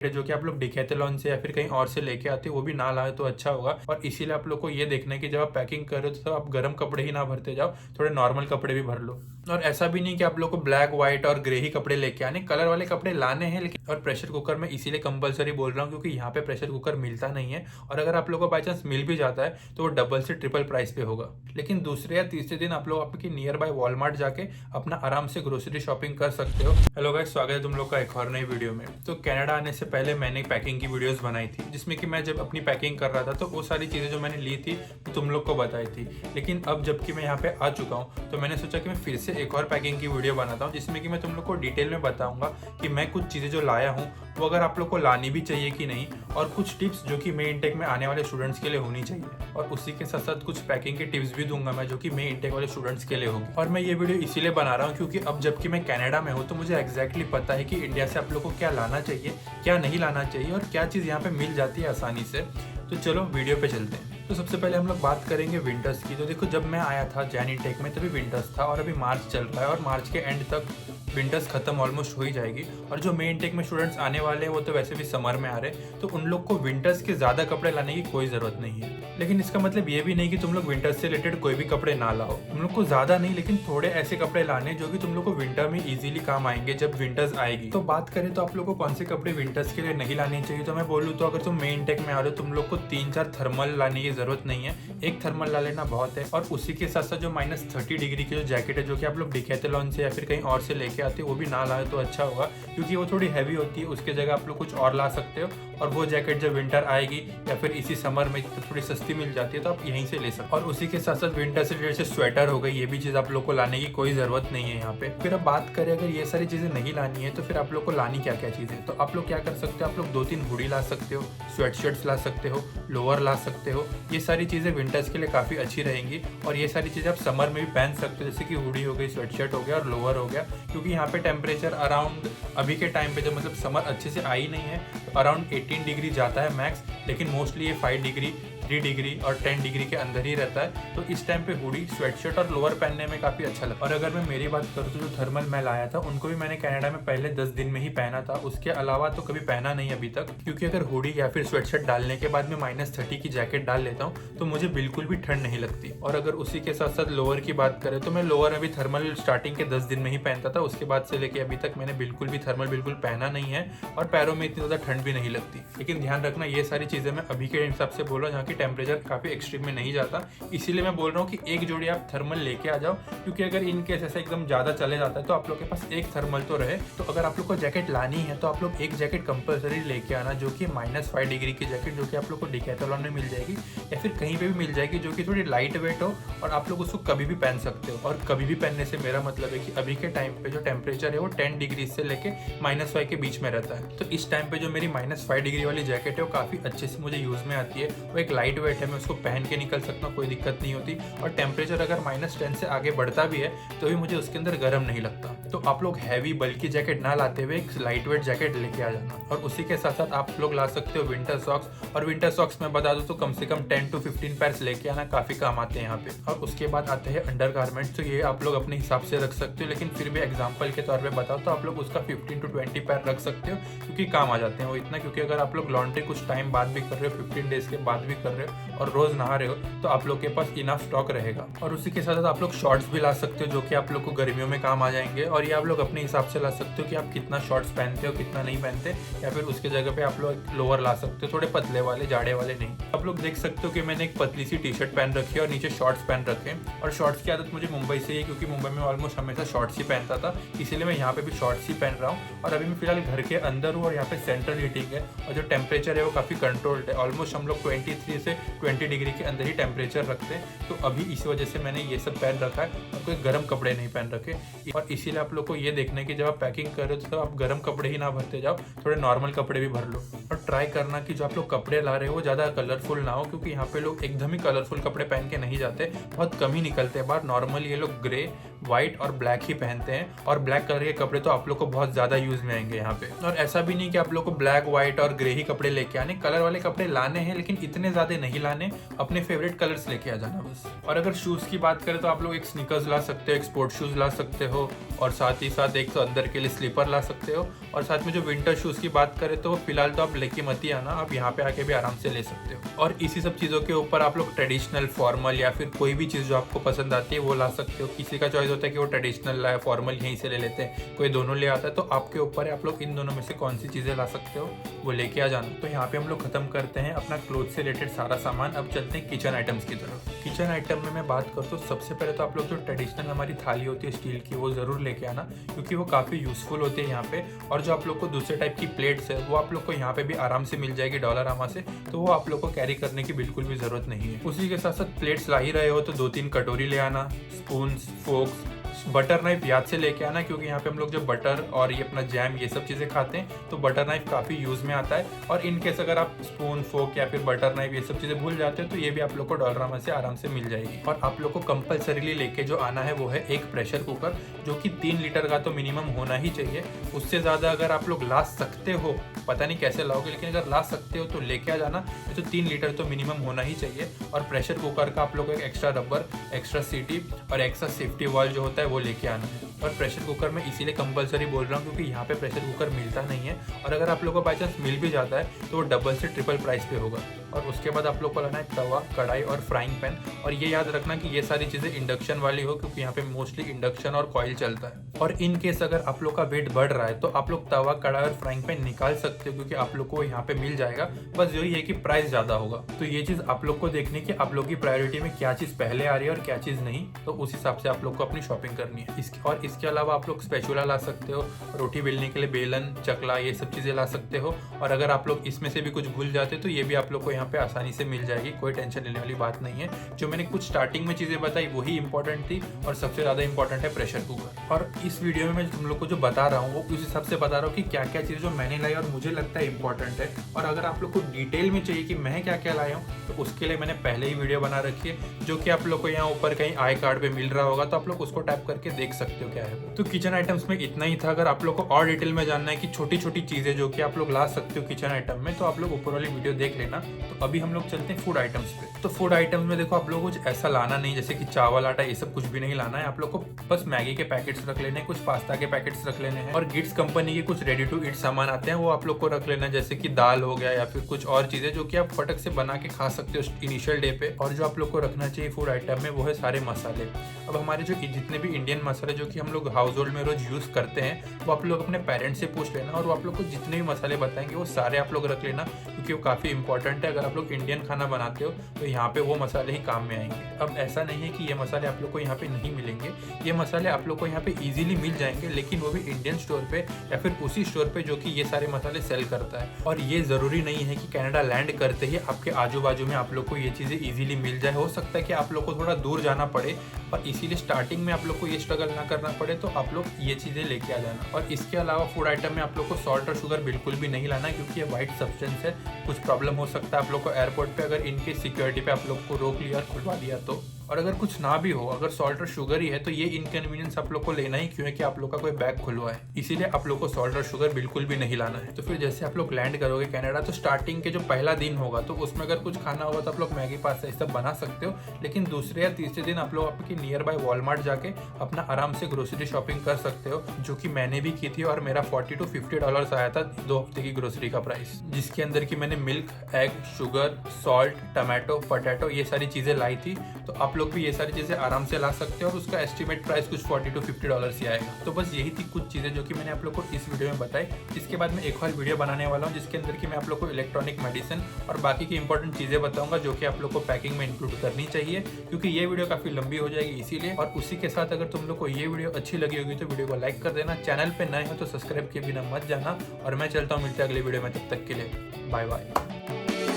जो कि आप लोग डिकैथलॉन से या फिर कहीं और से लेके आते हो वो भी ना लाए तो अच्छा होगा। और इसीलिए आप लोग को ये देखना है कि जब आप पैकिंग कर रहे हो तो आप गर्म कपड़े ही ना भरते जाओ, थोड़े नॉर्मल कपड़े भी भर लो। और ऐसा भी नहीं कि आप लोग को ब्लैक व्हाइट और ग्रे ही कपड़े लेके आने, कलर वाले कपड़े लाने हैं लेकिन। और प्रेशर कुकर में इसीलिए कंपलसरी बोल रहा हूँ क्योंकि यहाँ पे प्रेशर कुकर मिलता नहीं है, और अगर आप लोग को बाई चांस मिल भी जाता है तो वो डबल से ट्रिपल प्राइस पे होगा। लेकिन दूसरे या तीसरे दिन आप लोग आपके नियर बाय वॉलमार्ट जाके अपना आराम से ग्रोसरी शॉपिंग कर सकते हो। हेलो गाइस, स्वागत है तुम लोग का एक और नई वीडियो में। तो कनाडा आने से पहले मैंने पैकिंग की वीडियोस बनाई थी जिसमें कि मैं जब अपनी पैकिंग कर रहा था तो वो सारी चीज़ें जो मैंने ली थी वो तुम लोग को बताई थी। लेकिन अब जबकि मैं यहाँ पे आ चुका हूँ तो मैंने सोचा कि मैं फिर से एक और पैकिंग की वीडियो बनाता हूँ जिसमें कि मैं तुम लोग को डिटेल में बताऊंगा कि मैं कुछ चीज़ें जो लाया हूँ वो अगर आप लोग को लानी भी चाहिए कि नहीं, और कुछ टिप्स जो कि मे इनटेक में आने वाले स्टूडेंट्स के लिए होनी चाहिए। और उसी के साथ साथ कुछ पैकिंग के टिप्स भी दूंगा मैं जो कि मे इनटेक वाले स्टूडेंट्स के लिए होगी। और मैं ये वीडियो इसीलिए बना रहा हूँ क्योंकि अब जबकि मैं कनाडा में हूँ तो मुझे एग्जैक्टली पता है कि इंडिया से आप लोग को क्या लाना चाहिए, क्या नहीं लाना चाहिए और क्या चीज़ यहाँ पे मिल जाती है आसानी से। तो चलो वीडियो पे चलते हैं। तो सबसे पहले हम लोग बात करेंगे विंटर्स की। तो देखो, जब मैं आया था जैन इनटेक में तभी विंटर्स था और अभी मार्च चल रहा है और मार्च के एंड तक विंटर्स खत्म ऑलमोस्ट हो ही जाएगी। और जो मेन टेक में स्टूडेंट्स आने वाले हैं वो तो वैसे भी समर में आ रहे हैं, तो उन लोग को विंटर्स के ज़्यादा कपड़े लाने की कोई ज़रूरत नहीं है। लेकिन इसका मतलब ये भी नहीं कि तुम लोग विंटर्स से रिलेटेड कोई भी कपड़े ना लाओ। तुम लोग को ज़्यादा नहीं लेकिन थोड़े ऐसे कपड़े लाने जो कि तुम लोग को विंटर में ईजिली काम आएंगे जब विंटर्स आएगी। तो बात करें तो आप लोग को कौन से कपड़े विंटर्स के लिए नहीं लाने चाहिए, तो मैं बोलूँ तो अगर तुम मेन टेक में आ रहे हो तुम लोग को 3-4 थर्मल लाने की ज़रूरत नहीं है। एक थर्मल ला लेना बहुत है। और उसी के साथ साथ जो -30 डिग्री की जो जैकेट है जो कि आप लोग डिकैथलॉन से या फिर कहीं और से लेके आते हो वो भी ना लाए तो अच्छा होगा क्योंकि वो थोड़ी हैवी होती है। उसके जगह आप लोग कुछ और ला सकते हो और वो जैकेट जब विंटर आएगी या फिर इसी समर में तो थोड़ी सस्ती मिल जाती है तो आप यहीं से ले सकते हो। और उसी के साथ साथ विंटर से जैसे स्वेटर हो गई, ये भी चीज़ आप लोग को लाने की कोई ज़रूरत नहीं है यहाँ पे। फिर अब बात करें अगर ये सारी चीज़ें नहीं लानी है तो फिर आप लोग को लानी क्या क्या चीज़ें, तो आप लोग क्या कर सकते हो, आप लोग 2-3 हुडी ला सकते हो, स्वेट शर्ट्स ला सकते हो, लोअर ला सकते हो। ये सारी चीज़ें विंटर्स के लिए काफ़ी अच्छी रहेंगी और ये सारी चीज़ें आप समर में भी पहन सकते हो, जैसे कि हुडी हो गई, स्वेट शर्ट हो गया और लोअर हो गया। क्योंकि यहाँ पे टेम्परेचर अराउंड अभी के टाइम पे जब मतलब समर अच्छे से आई नहीं है तो अराउंड 18 डिग्री जाता है मैक्स, लेकिन मोस्टली ये 5 डिग्री, 3 डिग्री और 10 डिग्री के अंदर ही रहता है। तो इस टाइम पे हुडी, स्वेटशर्ट और लोअर पहनने में काफ़ी अच्छा लगता है। और अगर मैं मेरी बात करूँ तो जो थर्मल मैं लाया था उनको भी मैंने कनाडा में पहले 10 दिन में ही पहना था, उसके अलावा तो कभी पहना नहीं अभी तक। क्योंकि अगर हुडी या फिर स्वेटशर्ट डालने के बाद मैं -30 की जैकेट डाल लेता हूँ तो मुझे बिल्कुल भी ठंड नहीं लगती। और अगर उसी के साथ साथ लोअर की बात करें तो मैं लोअर अभी थर्मल स्टार्टिंग के 10 दिन में ही पहनता था, उसके बाद से लेके अभी तक मैंने बिल्कुल भी थर्मल बिल्कुल पहना नहीं है और पैरों में इतनी ज़्यादा ठंड भी नहीं लगती। लेकिन ध्यान रखना ये सारी चीज़ें मैं अभी के हिसाब से बोल रहा हूँ जहाँ की टेम्परेचर काफ़ी एक्सट्रीम में नहीं जाता, इसीलिए मैं बोल रहा हूँ कि एक जोड़ी आप थर्मल लेके आ जाओ। क्योंकि अगर इन केस ऐसा एकदम ज़्यादा चले जाता है तो आप लोग के पास एक थर्मल तो रहे। तो अगर आप लोग को जैकेट लानी है तो आप लोग एक जैकेट कंपलसरी लेके आना जो कि -5 डिग्री की जैकेट जो कि आप लोग को डिकैथलॉन में मिल जाएगी या फिर कहीं पे भी मिल जाएगी, जो कि थोड़ी लाइट वेट हो और आप लोग उसको कभी भी पहन सकते हो। और कभी भी पहनने से मेरा मतलब है कि अभी के टाइम पे जो टेम्परेचर है वो 10 डिग्री से लेके -5 के बीच में रहता है। तो इस टाइम पे जो मेरी -5 डिग्री वाली जैकेट है वो काफ़ी अच्छे से मुझे यूज़ में आती है। वो एक लाइट वेट है, मैं उसको पहन के निकल सकता हूँ, कोई दिक्कत नहीं होती। और टेम्परेचर अगर -10 से आगे बढ़ता भी है तो भी मुझे उसके अंदर गर्म नहीं लगता। तो आप लोग हैवी बल्कि जैकेट ना लाते हुए एक लाइट वेट जैकेट लेके आ जाना। और उसी के साथ साथ आप लोग ला सकते हो विंटर सॉक्स, और विंटर सॉक्स मैं बता दूं तो कम से कम 10 to 15 पैर्स लेके आना, काफ़ी काम आते हैं यहाँ पे। और उसके बाद आते हैं अंडर गारमेंट्स, तो ये आप लोग अपने हिसाब से रख सकते हो, लेकिन फिर भी एग्जाम्पल के तौर पर बताओ तो आप लोग उसका 15 to 20 पैर रख सकते हो क्योंकि काम आ जाते हैं वो इतना। क्योंकि अगर आप लोग लॉन्ड्री कुछ टाइम बाद भी कर रहे हो, 15 डेज के बाद भी कर रहे हो और रोज़ नहा रहे हो तो आप लोग के पास इनफ स्टॉक रहेगा। और उसी के साथ साथ आप लोग शॉर्ट्स भी ला सकते हो जो कि आप लोग को गर्मियों में काम आ जाएंगे। और ये आप लोग अपने हिसाब से ला सकते हो कि आप कितना शॉर्ट्स पहनते हो कितना नहीं पहनते, या फिर उसके जगह पे आप लोग लोअर ला सकते हो, थोड़े पतले वाले, जाड़े वाले नहीं। आप लोग देख सकते हो कि मैंने एक पतली सी टी शर्ट पहन रखी है और नीचे शॉर्ट्स पहन रखे हैं। और शॉर्ट्स की आदत मुझे मुंबई से ही, क्योंकि मुंबई में ऑलमोस्ट हमेशा शॉर्ट्स ही पहनता था, इसीलिए मैं यहाँ पे भी शॉर्ट्स ही पहन रहा हूँ। और अभी मैं फिलहाल घर के अंदर हूँ और यहाँ पे सेंट्रल हीटिंग है और जो टेम्परेचर है वो काफ़ी कंट्रोल्ड है। ऑलमोस्ट हम लोग 23 से 20 डिग्री के अंदर ही टेम्परेचर रखते हैं। तो अभी इस वजह से मैंने ये सब पहन रखा है और कोई गर्म कपड़े नहीं पहन रखे। और इसीलिए आप लोग को ये देखना है कि जब आप पैकिंग कर रहे हो तो आप गर्म कपड़े ही ना भरते जाओ, थोड़े नॉर्मल कपड़े भी भर लो। और ट्राई करना कि जो आप लोग कपड़े ला रहे हो वो ज़्यादा कलरफुल ना हो, क्योंकि यहाँ पे लोग एकदम ही कलरफुल कपड़े पहन के नहीं जाते, बहुत कम ही निकलते हैं बाहर। नॉर्मली ये लोग ग्रे, व्हाइट और ब्लैक ही पहनते हैं, और ब्लैक कलर के कपड़े तो आप लोग को बहुत ज़्यादा यूज़ में आएंगे यहाँ पे। और ऐसा भी नहीं कि आप लोग को ब्लैक, व्हाइट और ग्रे ही कपड़े लेके आने, कलर वाले कपड़े लाने हैं, लेकिन इतने ज़्यादा नहीं लाने, अपने फेवरेट कलर्स लेके आ जाना बस। और अगर शूज़ की बात करें तो आप लोग एक स्नीकर्स ला सकते हो, एक स्पोर्ट्स शूज़ ला सकते हो, और साथ ही साथ एक तो अंदर के लिए स्लीपर ला सकते हो। और साथ में जो विंटर शूज़ की बात करें तो फिलहाल तो आप लेके मत ही आना, आप यहाँ पे आके भी आराम से ले सकते हो। और इसी सब चीज़ों के ऊपर आप लोग ट्रेडिशनल, फॉर्मल या फिर कोई भी चीज़ जो आपको पसंद आती है वो ला सकते हो। किसी का चॉइस होता है कि वो ट्रेडिशनल लाए, फॉर्मल यहीं से ले लेते हैं, कोई दोनों ले आता है, तो आपके ऊपर है आप लोग इन दोनों में से कौन सी चीज़ें ला सकते हो वो लेके आ जाना। तो यहाँ पे हम लोग खत्म करते हैं अपना क्लोथ से रिलेटेड सारा सामान। अब चलते हैं किचन आइटम्स की तरफ। किचन आइटम में मैं बात करता हूँ, सबसे पहले तो आप लोग जो ट्रेडिशनल हमारी थाली होती है स्टील की, वो ज़रूर लेके आना, क्योंकि वो काफ़ी यूज़फुल होती है यहाँ पे। और जो आप लोग को दूसरे टाइप की प्लेट्स है वो आप लोग को यहाँ पे भी आराम से मिल जाएगी डॉलरामा से, तो वो आप लोग को कैरी करने की बिल्कुल भी ज़रूरत नहीं है। उसी के साथ साथ प्लेट्स ला ही रहे हो तो 2-3 कटोरी ले आना, स्पून्स, फोक्स, बटर नाइफ याद से लेके आना, क्योंकि यहाँ पे हम लोग जब बटर और ये अपना जैम ये सब चीज़ें खाते हैं तो बटर नाइफ काफ़ी यूज़ में आता है। और इन केस अगर आप स्पून, फोक या फिर बटर नाइफ ये सब चीज़ें भूल जाते हैं तो ये भी आप लोग को डॉलरामा से आराम से मिल जाएगी। और आप लोग को कंपलसरीली लेके जो आना है वो है एक प्रेशर कुकर, जो कि 3 लीटर का तो मिनिमम होना ही चाहिए। उससे ज़्यादा अगर आप लोग ला सकते हो, पता नहीं कैसे लाओगे, लेकिन अगर ला सकते हो तो लेके आ जाना, तो 3 लीटर तो मिनिमम होना ही चाहिए। और प्रेशर कुकर का आप लोग को एक एक्स्ट्रा रबर, एक्स्ट्रा सीटी और एक्स्ट्रा सेफ्टी वॉल जो होता है वो लेके आना है। और प्रेशर कुकर में इसीलिए कंपलसरी बोल रहा हूँ क्योंकि यहाँ पे प्रेशर कुकर मिलता नहीं है, और अगर आप लोग को बाई चांस मिल भी जाता है तो वो डबल से ट्रिपल प्राइस पे होगा। और उसके बाद आप लोग को लाना है तवा, कढ़ाई और फ्राइंग पैन। और ये याद रखना कि ये सारी चीज़ें इंडक्शन वाली हो, क्योंकि यहाँ पे मोस्टली इंडक्शन और कॉइल चलता है। और इन केस अगर आप लोग का वेट बढ़ रहा है तो आप लोग तवा, कढ़ाई और फ्राइंग पैन निकाल सकते हो, क्योंकि आप लोग को यहाँ पे मिल जाएगा। बस यही है कि प्राइस ज़्यादा होगा, तो ये चीज़ आप लोग को देखने की आप लोग की प्रायोरिटी में क्या चीज़ पहले आ रही है और क्या चीज़ नहीं, तो उस हिसाब से आप लोग को अपनी शॉपिंग करनी है। और इसके अलावा आप लोग स्पैचुला ला सकते हो, रोटी बेलने के लिए बेलन, चकला, ये सब चीज़ें ला सकते हो। और अगर आप लोग इसमें से भी कुछ भूल जाते तो ये भी आप लोग को यहाँ पे आसानी से मिल जाएगी, कोई टेंशन लेने वाली बात नहीं है। जो मैंने कुछ स्टार्टिंग में चीज़ें बताई वही इंपॉर्टेंट थी, और सबसे ज़्यादा इंपॉर्टेंट है प्रेशर कुकर। और इस वीडियो में मैं तुम लोग को जो बता रहा हूँ वो उस हिसाब से बता रहा हूँ कि क्या क्या चीज़ जो मैंने लाई और मुझे लगता है इंपॉर्टेंट है। और अगर आप लोग को डिटेल में चाहिए कि मैं क्या क्या लाया हूँ तो उसके लिए मैंने पहले ही वीडियो बना रखी है, जो कि आप लोग को यहाँ ऊपर कहीं आई कार्ड पे मिल रहा होगा, तो आप लोग उसको टैप करके देख सकते हो क्या है। तो किचन आइटम्स में इतना ही था। अगर आप लोग को और डिटेल में जानना है कि छोटी छोटी चीज़ें जो कि आप लोग ला सकते हो किचन आइटम में, तो आप लोग ऊपर वाली वीडियो देख लेना। तो अभी हम लोग चलते हैं फूड आइटम्स पे। तो फूड आइटम्स में देखो, आप लोग कुछ ऐसा लाना नहीं जैसे कि चावल, आटा, ये सब कुछ भी नहीं लाना है। आप लोग को बस मैगी के पैकेट्स रख लेने हैं, कुछ पास्ता के पैकेट्स रख लेने हैं, और गिट्स कंपनी के कुछ रेडी टू ईट सामान आते हैं वो आप लोग को रख लेना है, जैसे कि दाल हो गया या फिर कुछ और चीज़ें जो कि आप फटक से बना के खा सकते हो इनिशियल डे पे। और जो आप लोग को रखना चाहिए फूड आइटम में वो है सारे मसाले। अब हमारे जो जितने भी इंडियन मसाले जो कि हम लोग हाउस होल्ड में रोज यूज़ करते हैं वो आप लोग अपने पेरेंट्स से पूछ लेना, और वो आप लोग को जितने भी मसाले बताएंगे वो सारे आप लोग रख लेना, क्योंकि वो काफ़ी इंपॉर्टेंट है। अगर आप लोग इंडियन खाना बनाते हो तो यहाँ पे वो मसाले ही काम में आएंगे। अब ऐसा नहीं है कि ये मसाले आप लोग को यहाँ पे नहीं मिलेंगे, ये मसाले आप लोग को यहाँ पे इजीली मिल जाएंगे, लेकिन वो भी इंडियन स्टोर पे या फिर उसी स्टोर पे जो कि ये सारे मसाले सेल करता है। और ये ज़रूरी नहीं है कि कनाडा लैंड करते ही आपके आजू बाजू में आप लोग को ये चीज़ें ईजिली मिल जाए। हो सकता है कि आप लोग को थोड़ा दूर जाना पड़े, और इसीलिए स्टार्टिंग में आप लोग को ये स्ट्रगल ना करना पड़े, तो आप लोग ये चीज़ें लेके आ जाना। और इसके अलावा फूड आइटम में आप लोग को सॉल्ट और शुगर बिल्कुल भी नहीं लाना, क्योंकि ये वाइट सब्सटेंस है, कुछ प्रॉब्लम हो सकता है आप लोग को एयरपोर्ट पे अगर इनके सिक्योरिटी पे आप लोग को रोक लिया और खुलवा दिया तो। और अगर कुछ ना भी हो, अगर सॉल्ट और शुगर ही है तो ये इनकन्वीनियंस आप लोग को लेना ही क्यों है कि आप लोग का कोई बैग खुलवा है, इसीलिए आप लोग को सॉल्ट और शुगर बिल्कुल भी नहीं लाना है। तो फिर जैसे आप लोग लैंड करोगे कनाडा, तो स्टार्टिंग के जो पहला दिन होगा तो उसमें अगर कुछ खाना होगा तो आप लोग मैगी, पास्ता ये सब बना सकते हो, लेकिन दूसरे या तीसरे दिन आप लोग आपकी नियर बाय वॉलमार्ट जाके अपना आराम से ग्रोसरी शॉपिंग कर सकते हो, जो कि मैंने भी की थी। और मेरा $40 to $50 आया था 2 हफ्ते की ग्रोसरी का प्राइस, जिसके अंदर की मैंने milk, egg, sugar, salt, tomato, potato ये सारी चीज़ें लाई थी। तो आप लोग भी ये सारी चीज़ें आराम से ला सकते हो, और उसका एस्टिमेट प्राइस कुछ $40 to $50 ही आएगा। तो बस यही थी कुछ चीज़ें जो कि मैंने आप लोग को इस वीडियो में बताई। इसके बाद मैं एक और वीडियो बनाने वाला हूँ जिसके अंदर कि मैं आप लोग को इलेक्ट्रॉनिक मेडिसिन और बाकी की इंपॉर्टेंट चीज़ें बताऊंगा, जो कि आप लोग को पैकिंग में इंक्लूड करनी चाहिए, क्योंकि ये वीडियो काफ़ी लंबी हो जाएगी इसीलिए। और उसी के साथ अगर तुम लोग को ये वीडियो अच्छी लगी होगी तो वीडियो को लाइक कर देना, चैनल पर नए हो तो सब्सक्राइब किए बिना मत जाना। और मैं चलता हूँ, मिलते हैं अगले वीडियो में, तब तक के लिए बाय बाय।